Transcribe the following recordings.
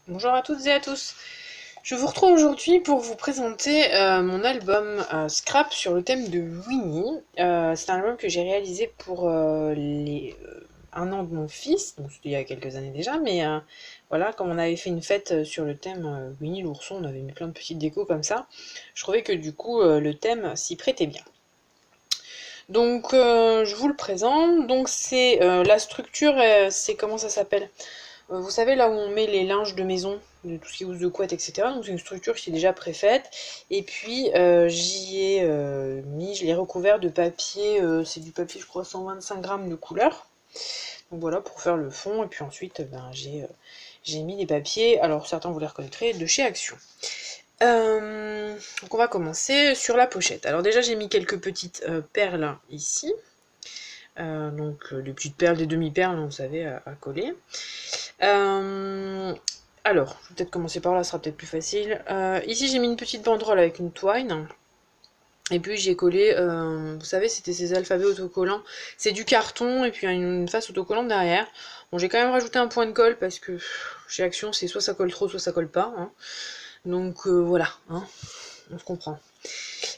Bonjour à toutes et à tous. Je vous retrouve aujourd'hui pour vous présenter mon album Scrap sur le thème de Winnie. C'est un album que j'ai réalisé pour un an de mon fils, donc c'était il y a quelques années déjà, mais voilà, comme on avait fait une fête sur le thème Winnie l'ourson, on avait mis plein de petites décos comme ça. Je trouvais que du coup le thème s'y prêtait bien. Donc je vous le présente. Donc c'est la structure, c'est comment ça s'appelle? Vous savez, là où on met les linges de maison, de tout ce qui est housse de couette, etc. Donc c'est une structure qui est déjà préfaite. Et puis j'y ai mis, je l'ai recouvert de papier, c'est du papier, je crois, 125 grammes de couleur. Donc voilà, pour faire le fond. Et puis ensuite, j'ai mis des papiers, alors certains vous les reconnaîtrez, de chez Action. Donc on va commencer sur la pochette. Alors déjà, j'ai mis quelques petites perles ici. Des petites perles, des demi-perles, vous savez, à coller. Alors, je vais peut-être commencer par là, ce sera peut-être plus facile. Ici, j'ai mis une petite banderole avec une twine. Et puis j'ai collé, vous savez, c'était ces alphabets autocollants. C'est du carton et puis il y a une face autocollante derrière. Bon, j'ai quand même rajouté un point de colle parce que chez Action, c'est soit ça colle trop, soit ça colle pas. Hein. Donc voilà, hein, on se comprend.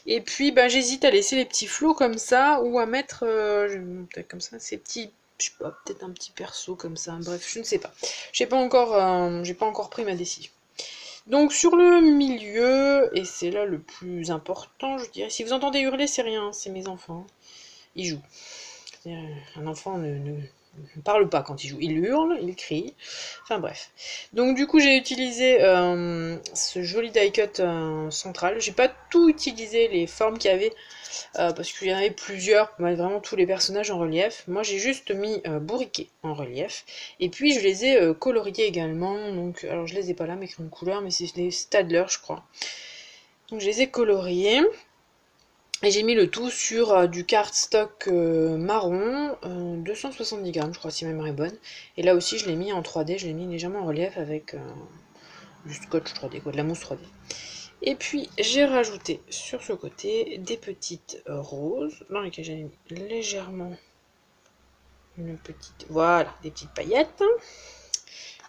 Et puis j'hésite à laisser les petits flots comme ça ou à mettre, peut-être comme ça, ces petits, je sais pas, peut-être un petit perso comme ça. Bref, je ne sais pas. J'ai pas encore pris ma décision. Donc sur le milieu, et c'est là le plus important, je dirais. Si vous entendez hurler, c'est rien, c'est mes enfants. Ils jouent. Un enfant ne parle pas quand il joue. Il hurle, il crie. Enfin bref. Donc du coup j'ai utilisé ce joli die cut central. J'ai pas tout utilisé les formes qu'il y avait parce qu'il y en avait plusieurs pour mettre vraiment tous les personnages en relief. Moi j'ai juste mis Bourriquet en relief. Et puis je les ai coloriés également. Donc alors je les ai pas là mes crayons de couleur, mais c'est des Stadler je crois. Donc je les ai coloriés. Et j'ai mis le tout sur du cardstock marron, 270 grammes, je crois, si ma mémoire est bonne. Et là aussi, je l'ai mis en 3D, je l'ai mis légèrement en relief avec du scotch 3D, quoi, de la mousse 3D. Et puis, j'ai rajouté sur ce côté des petites roses, dans lesquelles j'ai mis légèrement une petite, voilà, des petites paillettes,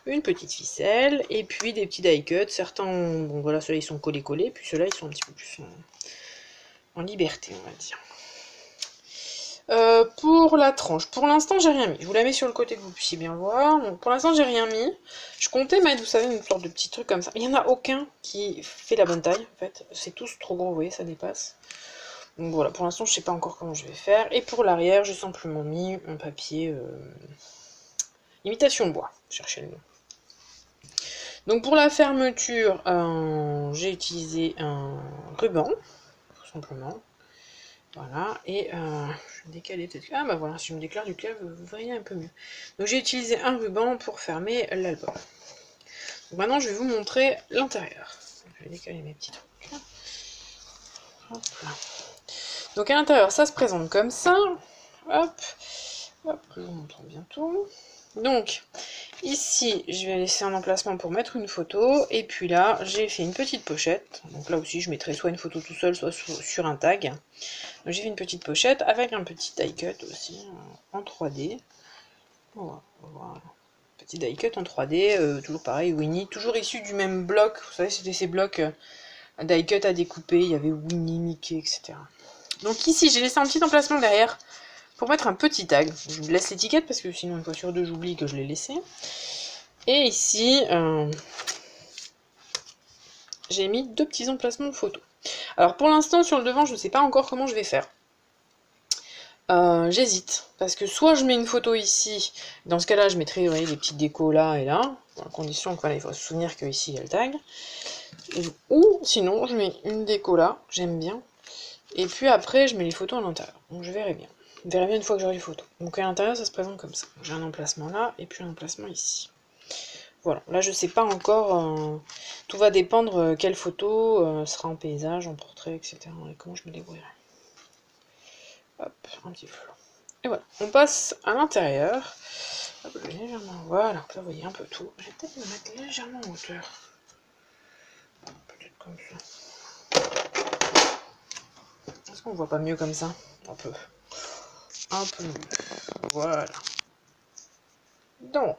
une petite ficelle, et puis des petits die cuts. Certains, bon voilà, ceux-là ils sont collés-collés, puis ceux-là ils sont un petit peu plus en liberté, on va dire. Pour la tranche, pour l'instant j'ai rien mis. Je vous la mets sur le côté que vous puissiez bien voir. Donc pour l'instant j'ai rien mis. Je comptais mettre, vous savez, une sorte de petit truc comme ça. Il n'y en a aucun qui fait la bonne taille en fait. C'est tous trop gros, vous voyez, ça dépasse. Donc voilà, pour l'instant je sais pas encore comment je vais faire. Et pour l'arrière, j'ai simplement mis un papier imitation bois. Cherchez le nom. Donc pour la fermeture, j'ai utilisé un ruban, tout simplement. Voilà, et je vais décaler peut-être. Ah bah voilà, si je me déclare du clair, vous verriez un peu mieux. Donc j'ai utilisé un ruban pour fermer l'album. Maintenant je vais vous montrer l'intérieur. Je vais décaler mes petits trucs. Hop là. Donc à l'intérieur, ça se présente comme ça. Hop, hop, je vous montre bientôt. Donc, ici, je vais laisser un emplacement pour mettre une photo. Et puis là, j'ai fait une petite pochette. Donc là aussi, je mettrai soit une photo tout seul, soit sur un tag. J'ai fait une petite pochette avec un petit die cut aussi en 3D. Voilà. Petit die cut en 3D, toujours pareil, Winnie, toujours issu du même bloc. Vous savez, c'était ces blocs die cut à découper. Il y avait Winnie, Mickey, etc. Donc ici, j'ai laissé un petit emplacement derrière pour mettre un petit tag. Je vous laisse l'étiquette parce que sinon, une fois sur deux, j'oublie que je l'ai laissé. Et ici, j'ai mis deux petits emplacements de photos. Alors pour l'instant, sur le devant, je ne sais pas encore comment je vais faire. J'hésite, parce que soit je mets une photo ici, dans ce cas-là je mettrai des petites décos là et là, à condition qu'il faut se souvenir qu'ici il y a le tag, ou sinon je mets une déco là, j'aime bien, et puis après je mets les photos à l'intérieur, donc je verrai bien. Je verrai bien une fois que j'aurai les photos. Donc à l'intérieur ça se présente comme ça, j'ai un emplacement là, et puis un emplacement ici. Voilà, là je sais pas encore, tout va dépendre quelle photo sera en paysage, en portrait, etc. Et comment je me débrouillerai. Hop, un petit flou. Et voilà, on passe à l'intérieur. Légèrement, voilà, là vous voyez un peu tout. Je vais peut-être me mettre légèrement en hauteur. Peut-être comme ça. Est-ce qu'on voit pas mieux comme ça? Un peu. Un peu mieux. Voilà. Donc,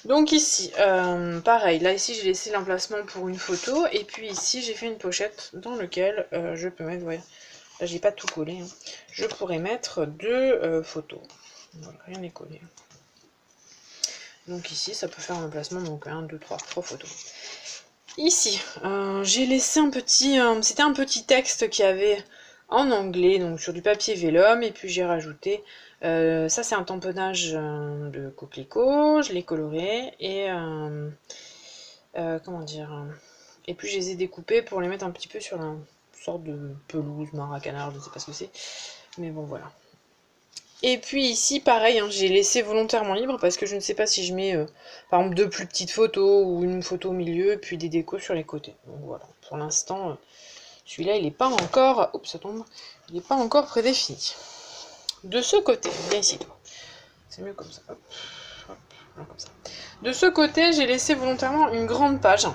Donc ici, pareil, là ici j'ai laissé l'emplacement pour une photo, et puis ici j'ai fait une pochette dans laquelle je peux mettre, voilà, là j'ai pas tout collé, hein. Je pourrais mettre deux photos, voilà, rien n'est collé. Donc ici ça peut faire un emplacement, donc 1, 2, 3 photos. Ici, j'ai laissé un petit, c'était un petit texte qu'il y avait en anglais, donc sur du papier vélum, et puis j'ai rajouté, ça c'est un tamponnage de coquelicot, je l'ai coloré, et comment dire, et puis je les ai découpés pour les mettre un petit peu sur une sorte de pelouse, marin canard, je ne sais pas ce que c'est, mais bon voilà. Et puis ici, pareil, hein, j'ai laissé volontairement libre parce que je ne sais pas si je mets, par exemple, deux plus petites photos ou une photo au milieu, et puis des décos sur les côtés. Donc voilà, pour l'instant, celui-là, il n'est pas encore... Oups, ça tombe. Il n'est pas encore prédéfini. De ce côté, viens ici, toi. C'est mieux comme ça. Hop, hop, comme ça. De ce côté, j'ai laissé volontairement une grande page.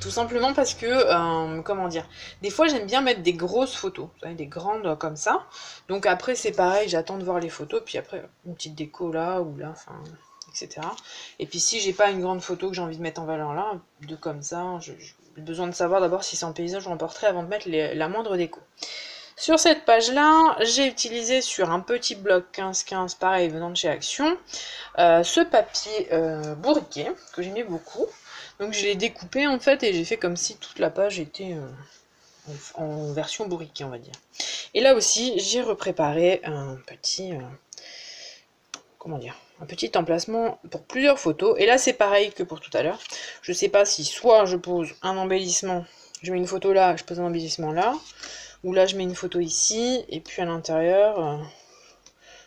Tout simplement parce que, comment dire, des fois j'aime bien mettre des grosses photos, vous savez, des grandes comme ça. Donc après c'est pareil, j'attends de voir les photos, puis après une petite déco là ou là, enfin, etc. Et puis si j'ai pas une grande photo que j'ai envie de mettre en valeur là, de comme ça, j'ai besoin de savoir d'abord si c'est en paysage ou en portrait avant de mettre la moindre déco. Sur cette page-là, j'ai utilisé sur un petit bloc 15-15, pareil, venant de chez Action, ce papier bourriquet, que j'aimais beaucoup. Donc je l'ai découpé en fait, et j'ai fait comme si toute la page était en version bourriquet, on va dire. Et là aussi, j'ai repréparé un petit... comment dire, un petit emplacement pour plusieurs photos. Et là, c'est pareil que pour tout à l'heure. Je sais pas si soit je pose un embellissement, je mets une photo là, je pose un embellissement là, ou là je mets une photo ici, et puis à l'intérieur,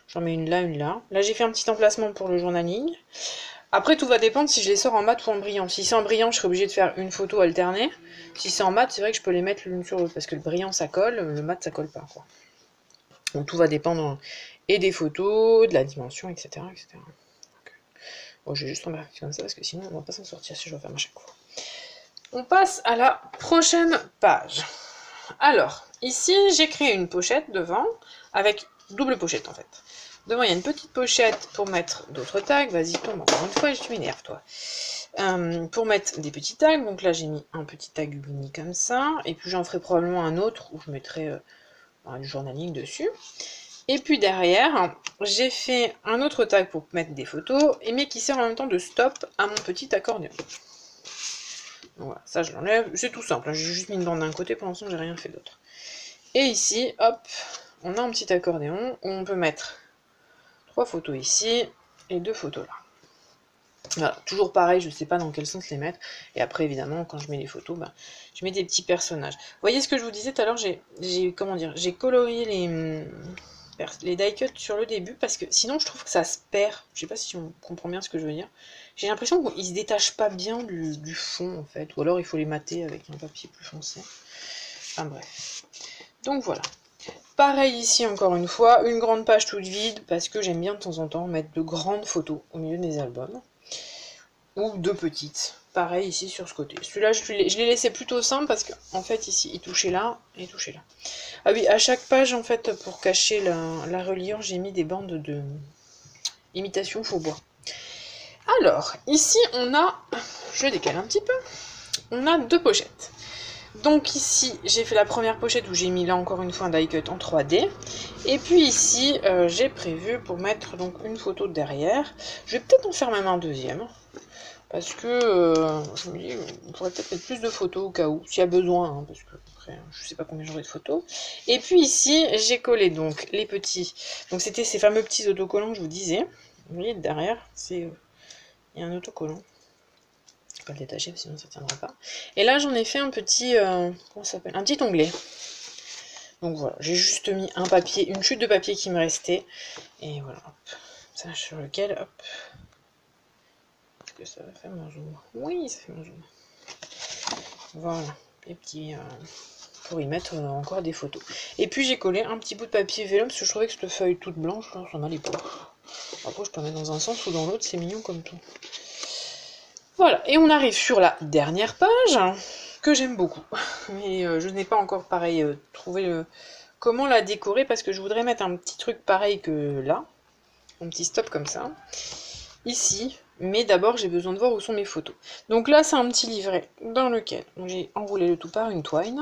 j'en mets une là, une là. Là j'ai fait un petit emplacement pour le journaling. Après tout va dépendre si je les sors en mat ou en brillant. Si c'est en brillant, je serai obligée de faire une photo alternée. Si c'est en mat, c'est vrai que je peux les mettre l'une sur l'autre, parce que le brillant ça colle, le mat ça colle pas, quoi. Donc tout va dépendre et des photos, de la dimension, etc. etc. Bon, je vais juste remarquer comme ça, parce que sinon on va pas s'en sortir si je referme à chaque fois. On passe à la prochaine page. Alors, ici, j'ai créé une pochette devant, avec double pochette en fait. Devant, il y a une petite pochette pour mettre d'autres tags. Vas-y, tombe encore une fois, je m'énerve, toi. Pour mettre des petits tags, donc là, j'ai mis un petit tag uni comme ça, et puis j'en ferai probablement un autre où je mettrai du journaling dessus. Et puis derrière, j'ai fait un autre tag pour mettre des photos, mais qui sert en même temps de stop à mon petit accordéon. Donc voilà, ça je l'enlève, c'est tout simple, hein. J'ai juste mis une bande d'un côté, pour l'instant j'ai rien fait d'autre. Et ici, hop, on a un petit accordéon où on peut mettre 3 photos ici et 2 photos là. Voilà, toujours pareil, je ne sais pas dans quel sens les mettre. Et après, évidemment, quand je mets les photos, ben, je mets des petits personnages. Vous voyez ce que je vous disais tout à l'heure, j'ai colorié les die cuts sur le début parce que sinon je trouve que ça se perd. Je sais pas si on comprend bien ce que je veux dire. J'ai l'impression qu'ils se détachent pas bien du fond en fait. Ou alors il faut les mater avec un papier plus foncé. Enfin bref. Donc voilà. Pareil ici encore une fois, une grande page toute vide parce que j'aime bien de temps en temps mettre de grandes photos au milieu de mes albums. Ou deux petites. Pareil ici sur ce côté. Celui-là, je l'ai laissé plutôt simple parce qu'en fait ici, il touchait là et il touchait là. Ah oui, à chaque page, en fait, pour cacher la reliure, j'ai mis des bandes de imitation faux bois. Alors, ici, on a, je décale un petit peu, on a deux pochettes. Donc ici, j'ai fait la première pochette où j'ai mis là encore une fois un die cut en 3D. Et puis ici, j'ai prévu pour mettre donc une photo derrière. Je vais peut-être en faire même un deuxième. Parce que je me dis, on pourrait peut-être mettre plus de photos au cas où, s'il y a besoin, hein, parce que après, je sais pas combien j'aurai de photos. Et puis ici, j'ai collé donc les petits, donc c'était ces fameux petits autocollants que je vous disais. Vous voyez derrière, il y a un autocollant. Je vais pas le détacher, sinon ça tiendra pas. Et là, j'en ai fait un petit, comment ça s'appelle, un petit onglet. Donc voilà, j'ai juste mis un papier, une chute de papier qui me restait. Et voilà, hop, ça sur lequel, hop. Que ça fait mon zoom. Oui, ça fait mon zoom. Voilà, les petits pour y mettre encore des photos. Et puis j'ai collé un petit bout de papier vélum parce que je trouvais que cette feuille toute blanche, là, ça m'allait pas. Après, je peux mettre dans un sens ou dans l'autre, c'est mignon comme tout. Voilà, et on arrive sur la dernière page que j'aime beaucoup. Mais je n'ai pas encore pareil trouvé comment la décorer parce que je voudrais mettre un petit truc pareil que là, un petit stop comme ça. Ici, Mais d'abord, j'ai besoin de voir où sont mes photos. Donc là, c'est un petit livret dans lequel j'ai enroulé le tout par une twine.